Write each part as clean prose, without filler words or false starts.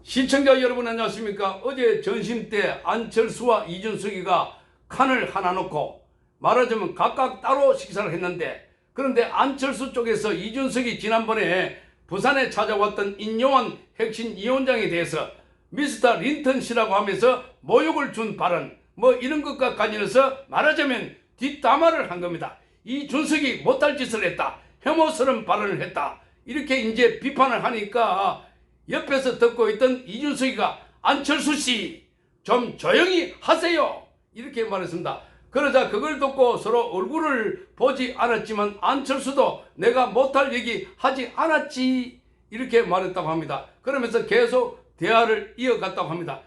시청자 여러분 안녕하십니까. 어제 전심 때 안철수와 이준석이가 칸을 하나 놓고 말하자면 각각 따로 식사를 했는데, 그런데 안철수 쪽에서 이준석이 지난번에 부산에 찾아왔던 인요한 핵심 위원장에 대해서 미스터 린턴 씨라고 하면서 모욕을 준 발언 이런 것과 관련해서 말하자면 뒷담화를 한 겁니다. 이준석이 못할 짓을 했다, 혐오스러운 발언을 했다, 이렇게 이제 비판을 하니까 옆에서 듣고 있던 이준석이가 안철수 씨 좀 조용히 하세요 이렇게 말했습니다. 그러자 그걸 듣고 서로 얼굴을 보지 않았지만 안철수도 내가 못할 얘기 하지 않았지 이렇게 말했다고 합니다. 그러면서 계속 대화를 이어갔다고 합니다.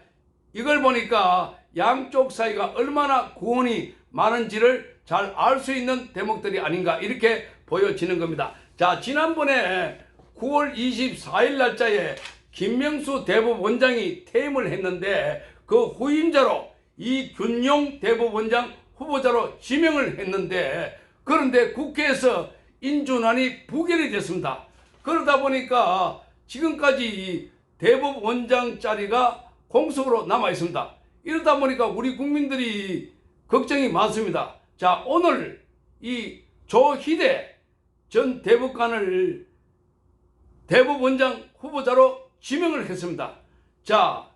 이걸 보니까 양쪽 사이가 얼마나 구원이 많은지를 잘 알 수 있는 대목들이 아닌가 이렇게 보여지는 겁니다. 자, 지난번에 9월 24일 날짜에 김명수 대법원장이 퇴임을 했는데 그 후임자로 이균용 대법원장 후보자로 지명을 했는데, 그런데 국회에서 인준안이 부결이 됐습니다. 그러다 보니까 지금까지 대법원장 자리가 공석으로 남아 있습니다. 이러다 보니까 우리 국민들이 걱정이 많습니다. 자, 오늘 이 조희대 전 대법관을 대법원장 후보자로 지명을 했습니다. 자,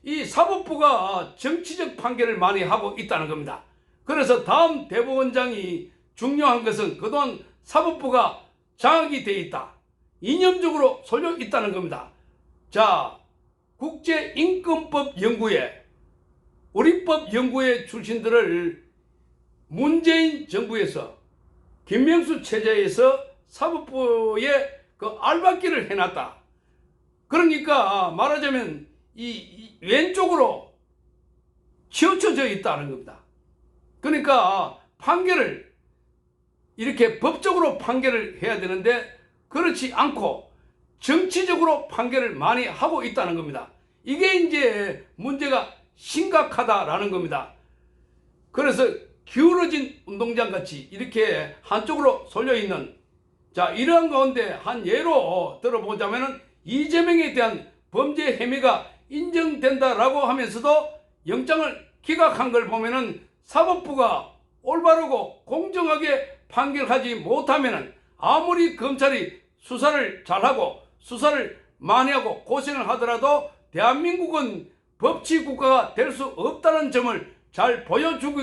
이 사법부가 정치적 판결을 많이 하고 있다는 겁니다. 그래서 다음 대법원장이 중요한 것은 그동안 사법부가 장악이 되어 있다, 이념적으로 쏠려 있다는 겁니다. 자, 국제인권법연구회, 우리법연구회 출신들을 문재인 정부에서 김명수 체제에서 사법부에 그 알박기를 해놨다. 그러니까 말하자면 이 왼쪽으로 치우쳐져 있다는 겁니다. 그러니까 판결을 이렇게 법적으로 판결을 해야 되는데 그렇지 않고 정치적으로 판결을 많이 하고 있다는 겁니다. 이게 이제 문제가 심각하다라는 겁니다. 그래서 기울어진 운동장 같이 이렇게 한쪽으로 쏠려 있는, 자, 이러한 가운데 한 예로 들어보자면은 이재명에 대한 범죄 혐의가 인정된다라고 하면서도 영장을 기각한 걸 보면은 사법부가 올바르고 공정하게 판결하지 못하면은 아무리 검찰이 수사를 잘하고 수사를 많이 하고 고생을 하더라도 대한민국은 법치 국가가 될 수 없다는 점을 잘 보여주고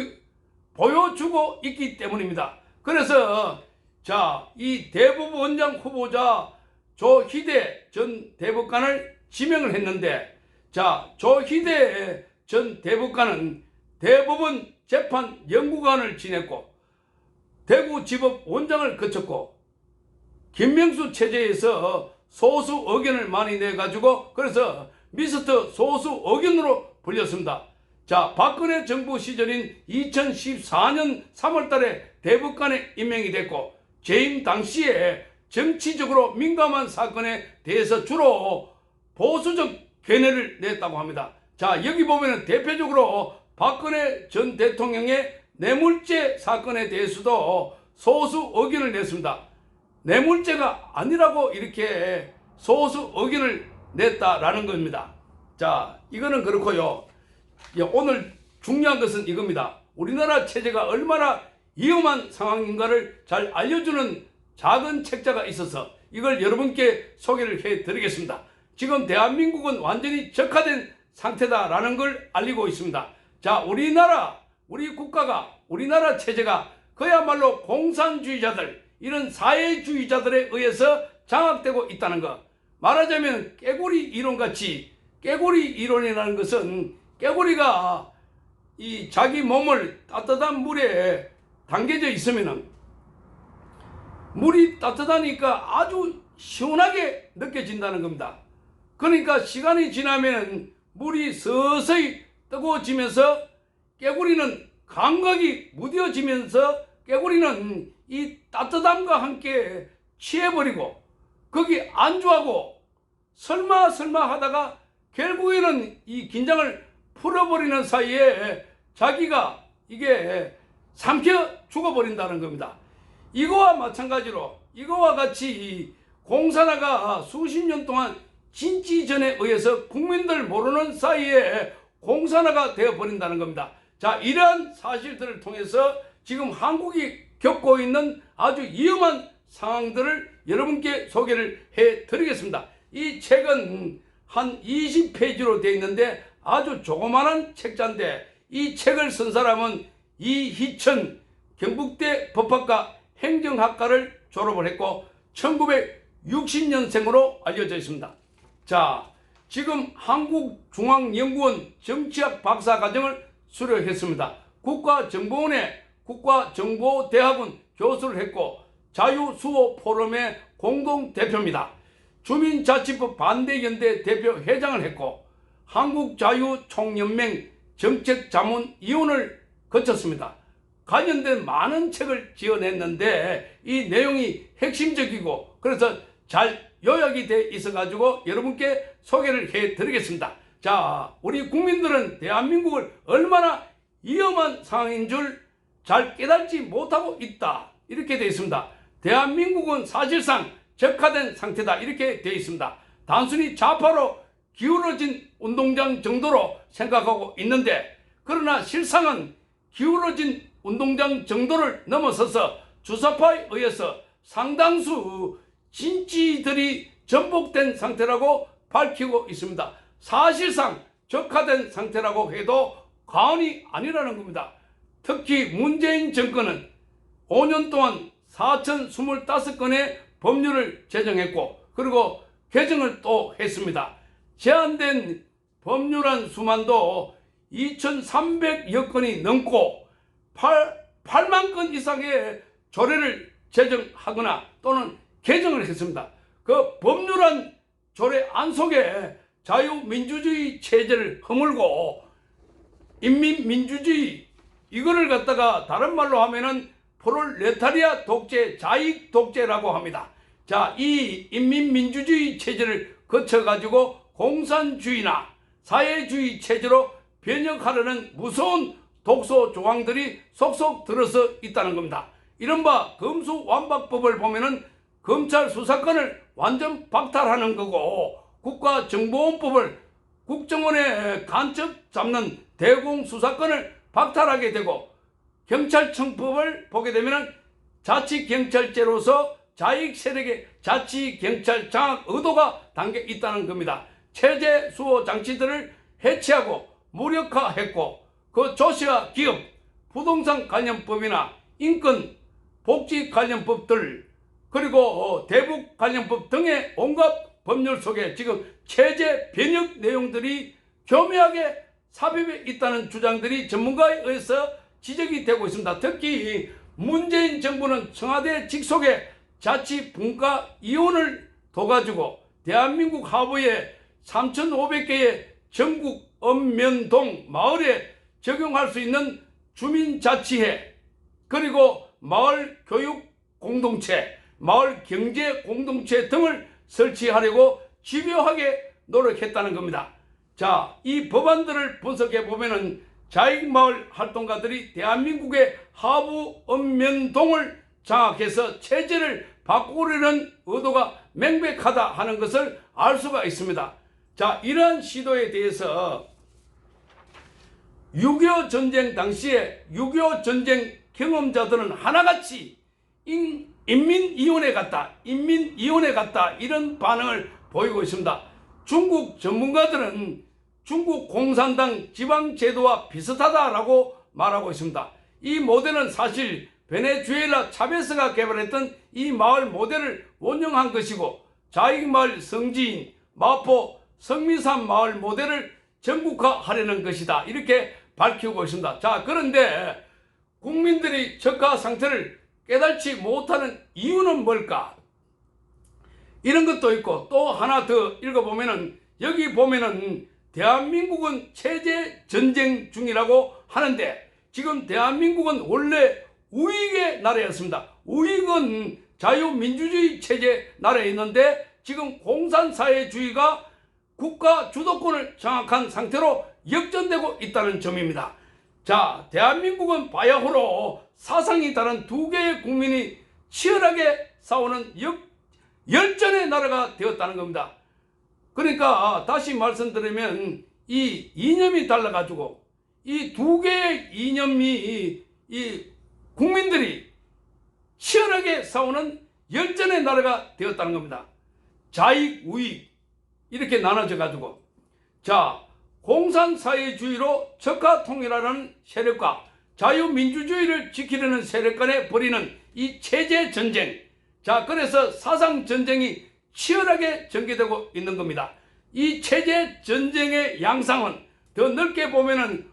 있기 때문입니다. 그래서 자, 이 대법원장 후보자 조희대 전 대법관을 지명을 했는데, 자, 조희대 전 대법관은 대법원 재판연구관을 지냈고 대구지법 원장을 거쳤고 김명수 체제에서 소수 의견을 많이 내가지고 그래서 미스터 소수 의견으로 불렸습니다. 자, 박근혜 정부 시절인 2014년 3월달에 대법관에 임명이 됐고 재임 당시에 정치적으로 민감한 사건에 대해서 주로 보수적 견해를 냈다고 합니다. 자, 여기 보면은 대표적으로 박근혜 전 대통령의 뇌물죄 사건에 대해서도 소수 의견을 냈습니다. 뇌물죄가 아니라고 이렇게 소수 의견을 냈다라는 겁니다. 자, 이거는 그렇고요. 오늘 중요한 것은 이겁니다. 우리나라 체제가 얼마나 위험한 상황인가를 잘 알려주는 작은 책자가 있어서 이걸 여러분께 소개를 해드리겠습니다. 지금 대한민국은 완전히 적화된 상태다라는 걸 알리고 있습니다. 자, 우리 국가가, 우리나라 체제가 그야말로 공산주의자들, 이런 사회주의자들에 의해서 장악되고 있다는 것. 말하자면 깨구리 이론같이, 깨구리 이론이라는 것은 깨구리가 이 자기 몸을 따뜻한 물에 담겨져 있으면은 물이 따뜻하니까 아주 시원하게 느껴진다는 겁니다. 그러니까 시간이 지나면 물이 서서히 뜨거워지면서 깨구리는 감각이 무뎌지면서 깨구리는 이 따뜻함과 함께 취해버리고 거기 안주하고 설마 하다가 결국에는 이 긴장을 풀어버리는 사이에 자기가 이게 삼켜 죽어버린다는 겁니다. 이거와 마찬가지로 이거와 같이 공산화가 수십 년 동안 진지전에 의해서 국민들 모르는 사이에 공산화가 되어버린다는 겁니다. 자, 이러한 사실들을 통해서 지금 한국이 겪고 있는 아주 위험한 상황들을 여러분께 소개를 해드리겠습니다. 이 책은 한 20페이지로 되어 있는데 아주 조그마한 책자인데, 이 책을 쓴 사람은 이희천 경북대 법학과 행정학과를 졸업을 했고 1960년생으로 알려져 있습니다. 자, 지금 한국중앙연구원 정치학 박사과정을 수료했습니다. 국가정보원의 국가정보대학원 교수를 했고 자유수호 포럼의 공동대표입니다. 주민자치법 반대연대 대표 회장을 했고 한국자유총연맹 정책자문위원을 거쳤습니다. 관련된 많은 책을 지어냈는데 이 내용이 핵심적이고 그래서 잘 요약이 돼 있어 가지고 여러분께 소개를 해 드리겠습니다. 자, 우리 국민들은 대한민국을 얼마나 위험한 상황인 줄 잘 깨닫지 못하고 있다, 이렇게 되어 있습니다. 대한민국은 사실상 적화된 상태다, 이렇게 되어 있습니다. 단순히 좌파로 기울어진 운동장 정도로 생각하고 있는데, 그러나 실상은 기울어진 운동장 정도를 넘어서서 주사파에 의해서 상당수 진지들이 전복된 상태라고 밝히고 있습니다. 사실상 적화된 상태라고 해도 과언이 아니라는 겁니다. 특히 문재인 정권은 5년 동안 4,025건의 법률을 제정했고 그리고 개정을 또 했습니다. 제한된 법률안 수만도 2,300여 건이 넘고 8만 건 이상의 조례를 제정하거나 또는 개정을 했습니다. 그 법률안 조례안 속에 자유민주주의 체제를 허물고 인민민주주의, 이거를 갖다가 다른 말로 하면은 프롤레타리아 독재, 자익 독재라고 합니다. 자, 이 인민민주주의 체제를 거쳐가지고 공산주의나 사회주의 체제로 변혁하려는 무서운 독소 조항들이 속속 들어서 있다는 겁니다. 이른바 검수완박법을 보면은 검찰 수사권을 완전 박탈하는 거고, 국가정보원법을 국정원의 간첩 잡는 대공수사권을 박탈하게 되고, 경찰청법을 보게 되면 자치경찰제로서 자익 세력의 자치경찰 장악 의도가 담겨 있다는 겁니다. 체제 수호 장치들을 해체하고 무력화했고, 그 조시아 기업, 부동산 관련법이나 인권, 복지 관련법들, 그리고 대북 관련법 등의 온갖 법률 속에 지금 체제 변혁 내용들이 교묘하게 삽입해 있다는 주장들이 전문가에 의해서 지적이 되고 있습니다. 특히 문재인 정부는 청와대 직속의 자치분과위원을 둬가지고 대한민국 하부에 3,500개의 전국 읍면동 마을에 적용할 수 있는 주민자치회, 그리고 마을 교육 공동체, 마을 경제 공동체 등을 설치하려고 집요하게 노력했다는 겁니다. 자, 이 법안들을 분석해 보면은 자익마을 활동가들이 대한민국의 하부 읍면동을 장악해서 체제를 바꾸려는 의도가 명백하다 하는 것을 알 수가 있습니다. 자, 이러한 시도에 대해서 6.25 전쟁 당시에 6.25 전쟁 경험자들은 하나같이 인민위원회 같다, 인민위원회 같다, 이런 반응을 보이고 있습니다. 중국 전문가들은 중국 공산당 지방제도와 비슷하다라고 말하고 있습니다. 이 모델은 사실 베네수엘라 차베스가 개발했던 이 마을 모델을 원형한 것이고, 자익마을 성지인 마포 성미산 마을 모델을 전국화하려는 것이다, 이렇게 밝히고 있습니다. 자, 그런데 국민들이 적화 상태를 깨닫지 못하는 이유는 뭘까? 이런 것도 있고, 또 하나 더 읽어보면은 여기 보면은 대한민국은 체제 전쟁 중이라고 하는데, 지금 대한민국은 원래 우익의 나라였습니다. 우익은 자유민주주의 체제 나라에 있는데 지금 공산사회주의가 국가 주도권을 장악한 상태로 역전되고 있다는 점입니다. 자, 대한민국은 바야흐로 사상이 다른 두 개의 국민이 치열하게 싸우는 열전의 나라가 되었다는 겁니다. 그러니까 다시 말씀드리면 이 이념이 달라가지고 이 두 개의 이념이 이 국민들이 치열하게 싸우는 열전의 나라가 되었다는 겁니다. 자익, 우익 이렇게 나눠져 가지고 자, 공산사회주의로 적화통일하는 세력과 자유민주주의를 지키려는 세력 간에 벌이는 이 체제전쟁. 자, 그래서 사상전쟁이 치열하게 전개되고 있는 겁니다. 이 체제전쟁의 양상은 더 넓게 보면은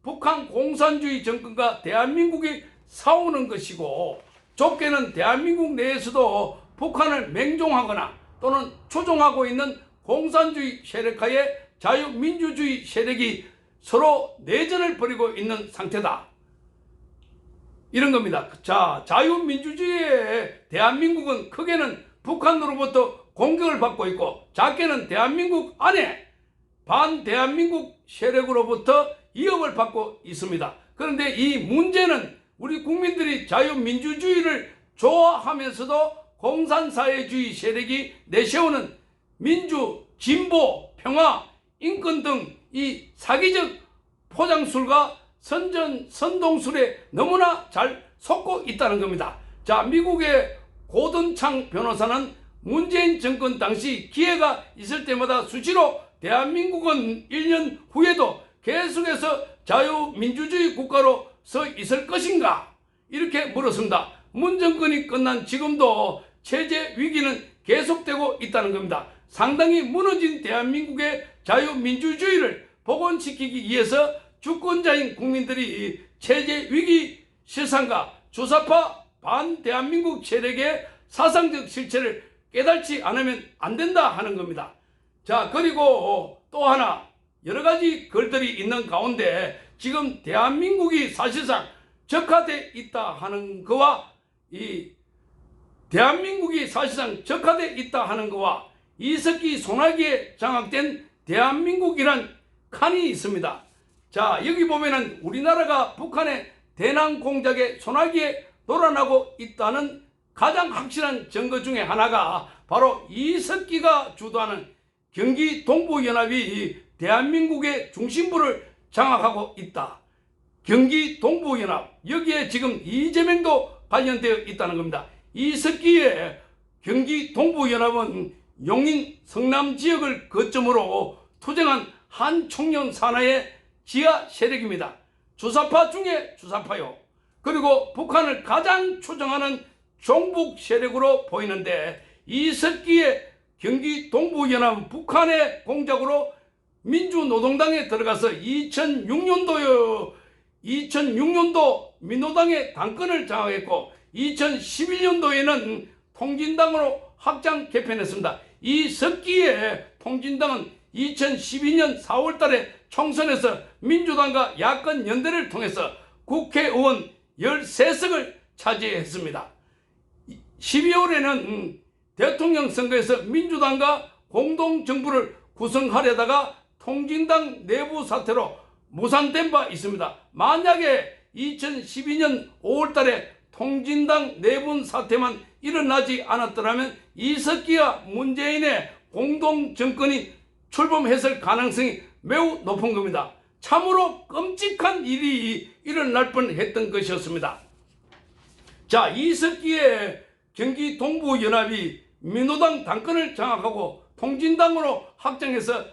북한 공산주의 정권과 대한민국이 싸우는 것이고, 좁게는 대한민국 내에서도 북한을 맹종하거나 또는 추종하고 있는 공산주의 세력하에 자유민주주의 세력이 서로 내전을 벌이고 있는 상태다. 이런 겁니다. 자, 자유민주주의의 대한민국은 크게는 북한으로부터 공격을 받고 있고, 작게는 대한민국 안에 반대한민국 세력으로부터 위협을 받고 있습니다. 그런데 이 문제는 우리 국민들이 자유민주주의를 좋아하면서도 공산사회주의 세력이 내세우는 민주, 진보, 평화, 인권 등 이 사기적 포장술과 선동술에 너무나 잘 속고 있다는 겁니다. 자, 미국의 고든창 변호사는 문재인 정권 당시 기회가 있을 때마다 수시로 대한민국은 1년 후에도 계속해서 자유민주주의 국가로 서 있을 것인가? 이렇게 물었습니다. 문 정권이 끝난 지금도 체제 위기는 계속되고 있다는 겁니다. 상당히 무너진 대한민국의 자유민주주의를 복원시키기 위해서 주권자인 국민들이 체제 위기 실상과 주사파 반대한민국 세력의 사상적 실체를 깨닫지 않으면 안 된다 하는 겁니다. 자, 그리고 또 하나 여러 가지 글들이 있는 가운데 지금 대한민국이 사실상 적화되어 있다 하는 거와 이석기 소나기에 장악된 대한민국이란 칸이 있습니다. 자, 여기 보면은 우리나라가 북한의 대남 공작의 소나기에 놀아나고 있다는 가장 확실한 증거 중에 하나가 바로 이석기가 주도하는 경기 동부연합이 대한민국의 중심부를 장악하고 있다. 경기 동부연합, 여기에 지금 이재명도 관련되어 있다는 겁니다. 이석기의 경기 동부연합은 용인 성남 지역을 거점으로 투쟁한 한 청년 산하의 지하 세력입니다. 주사파 중에 주사파요. 그리고 북한을 가장 추종하는 종북 세력으로 보이는데, 이석기의 경기 동부연합은 북한의 공작으로 민주노동당에 들어가서 2006년도 민노당의 당권을 장악했고 2011년도에는 통진당으로 확장 개편했습니다. 이석기의 통진당은 2012년 4월 달에 총선에서 민주당과 야권 연대를 통해서 국회의원 13석을 차지했습니다. 12월에는 대통령 선거에서 민주당과 공동정부를 구성하려다가 통진당 내부 사태로 무산된 바 있습니다. 만약에 2012년 5월 달에 통진당 내분 사태만 일어나지 않았더라면 이석기와 문재인의 공동정권이 출범했을 가능성이 매우 높은 겁니다. 참으로 끔찍한 일이 일어날 뻔했던 것이었습니다. 자, 이석기의 경기 동부연합이 민노당 당권을 장악하고 통진당으로 확장해서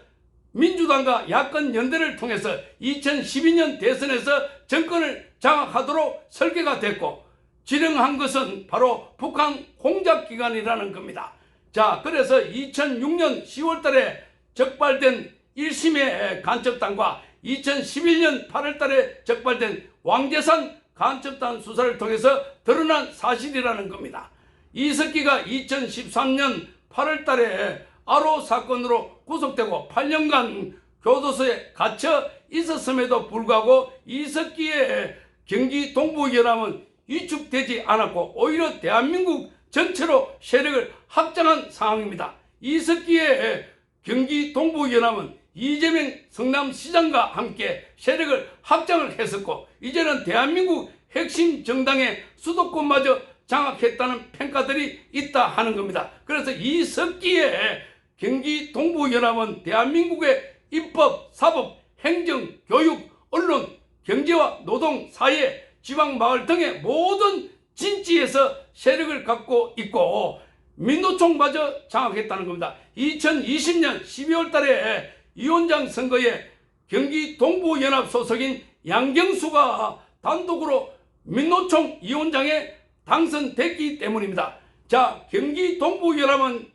민주당과 야권 연대를 통해서 2012년 대선에서 정권을 장악하도록 설계가 됐고 지령한 것은 바로 북한 공작기관이라는 겁니다. 자, 그래서 2006년 10월 달에 적발된 1심의 간첩단과 2011년 8월 달에 적발된 왕재산 간첩단 수사를 통해서 드러난 사실이라는 겁니다. 이석기가 2013년 8월 달에 아로 사건으로 구속되고 8년간 교도소에 갇혀 있었음에도 불구하고 이석기의 경기 동부연합은 위축되지 않았고 오히려 대한민국 전체로 세력을 확장한 상황입니다. 이석기의 경기 동부연합은 이재명 성남시장과 함께 세력을 확장을 했었고 이제는 대한민국 핵심 정당의 수도권마저 장악했다는 평가들이 있다 하는 겁니다. 그래서 이석기의 경기 동부연합은 대한민국의 입법, 사법, 행정, 교육, 언론, 경제와 노동, 사회, 지방 마을 등의 모든 진지에서 세력을 갖고 있고 민노총마저 장악했다는 겁니다. 2020년 12월 달에 위원장 선거에 경기 동부연합 소속인 양경수가 단독으로 민노총 위원장에 당선됐기 때문입니다. 자, 경기 동부연합을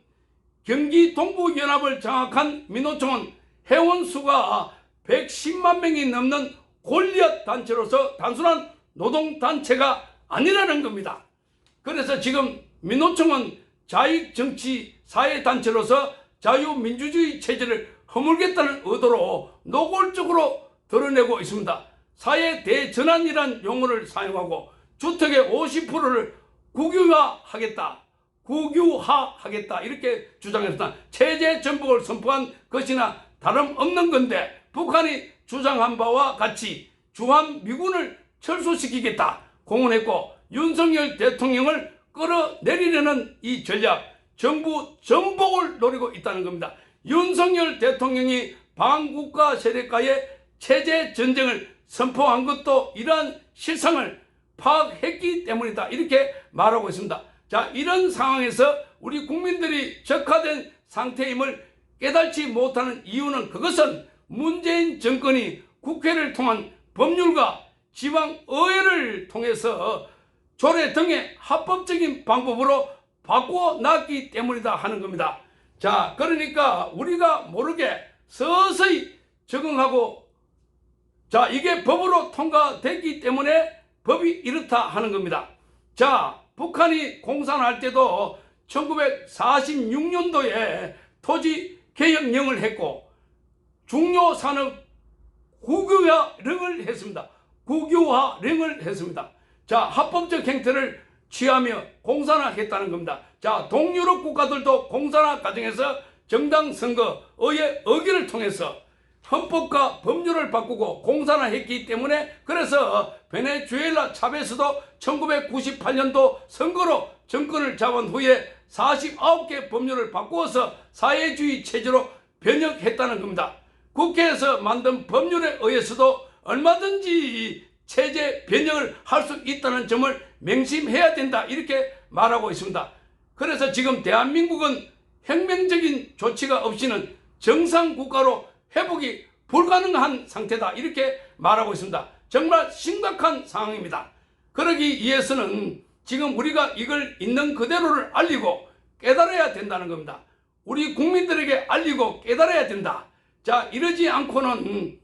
장악한 민노총은 회원수가 110만 명이 넘는 골리앗 단체로서 단순한 노동단체가 아니라는 겁니다. 그래서 지금 민노총은 자익정치 사회단체로서 자유민주주의 체제를 허물겠다는 의도로 노골적으로 드러내고 있습니다. 사회 대전환이란 용어를 사용하고 주택의 50%를 국유화하겠다 이렇게 주장했습니다. 체제 전복을 선포한 것이나 다름없는 건데 북한이 주장한 바와 같이 주한미군을 철수시키겠다 공언했고 윤석열 대통령을 끌어내리려는 이 전략 정부 전복을 노리고 있다는 겁니다. 윤석열 대통령이 반국가 세력과의 체제 전쟁을 선포한 것도 이러한 실상을 파악했기 때문이다 이렇게 말하고 있습니다. 자, 이런 상황에서 우리 국민들이 적화된 상태임을 깨닫지 못하는 이유는 그것은 문재인 정권이 국회를 통한 법률과 지방의회를 통해서 조례 등의 합법적인 방법으로 바꿔놨기 때문이다 하는 겁니다. 자, 그러니까 우리가 모르게 서서히 적응하고 자, 이게 법으로 통과됐기 때문에 법이 이렇다 하는 겁니다. 자, 북한이 공산할 때도 1946년도에 토지개혁령을 했고 중요산업 국유화령을 했습니다. 자, 합법적 행태를 취하며 공산화했다는 겁니다. 자, 동유럽 국가들도 공산화 과정에서 정당 선거, 의회 의결을 통해서 헌법과 법률을 바꾸고 공산화했기 때문에 그래서 베네수엘라 차베스도 1998년도 선거로 정권을 잡은 후에 49개 법률을 바꾸어서 사회주의 체제로 변혁했다는 겁니다. 국회에서 만든 법률에 의해서도 얼마든지 체제 변혁을 할 수 있다는 점을 명심해야 된다 이렇게 말하고 있습니다. 그래서 지금 대한민국은 혁명적인 조치가 없이는 정상국가로 회복이 불가능한 상태다 이렇게 말하고 있습니다. 정말 심각한 상황입니다. 그러기 위해서는 지금 우리가 이걸 있는 그대로를 알리고 깨달아야 된다는 겁니다. 우리 국민들에게 알리고 깨달아야 된다. 자, 이러지 않고는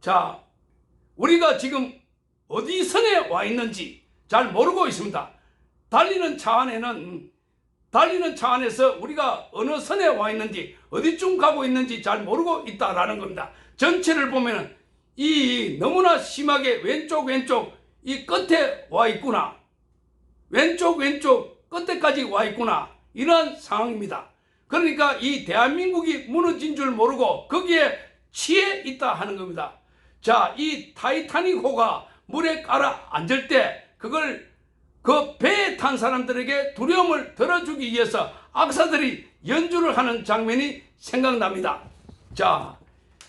자, 우리가 지금 어디 선에 와 있는지 잘 모르고 있습니다. 달리는 차 안에서 우리가 어느 선에 와 있는지 어디쯤 가고 있는지 잘 모르고 있다라는 겁니다. 전체를 보면 이 너무나 심하게 왼쪽 이 끝에 와 있구나. 왼쪽 끝에까지 와 있구나. 이러한 상황입니다. 그러니까 이 대한민국이 무너진 줄 모르고 거기에 취해 있다 하는 겁니다. 자, 이 타이타닉호가 물에 가라앉을 때 그걸 그 배에 탄 사람들에게 두려움을 덜어주기 위해서 악사들이 연주를 하는 장면이 생각납니다. 자,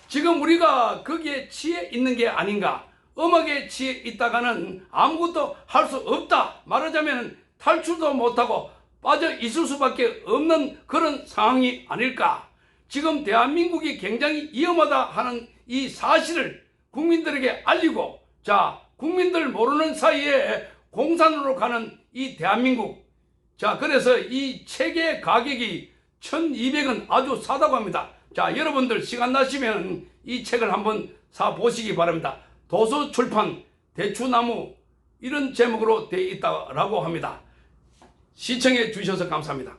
지금 우리가 거기에 취해 있는 게 아닌가. 음악에 취해 있다가는 아무것도 할 수 없다. 말하자면 탈출도 못하고 빠져 있을 수밖에 없는 그런 상황이 아닐까. 지금 대한민국이 굉장히 위험하다 하는 이 사실을 국민들에게 알리고 자, 국민들 모르는 사이에 공산으로 가는 이 대한민국. 자, 그래서 이 책의 가격이 1200원 아주 싸다고 합니다. 자, 여러분들 시간 나시면 이 책을 한번 사 보시기 바랍니다. 도서출판 대추나무 이런 제목으로 되어 있다고 합니다. 시청해 주셔서 감사합니다.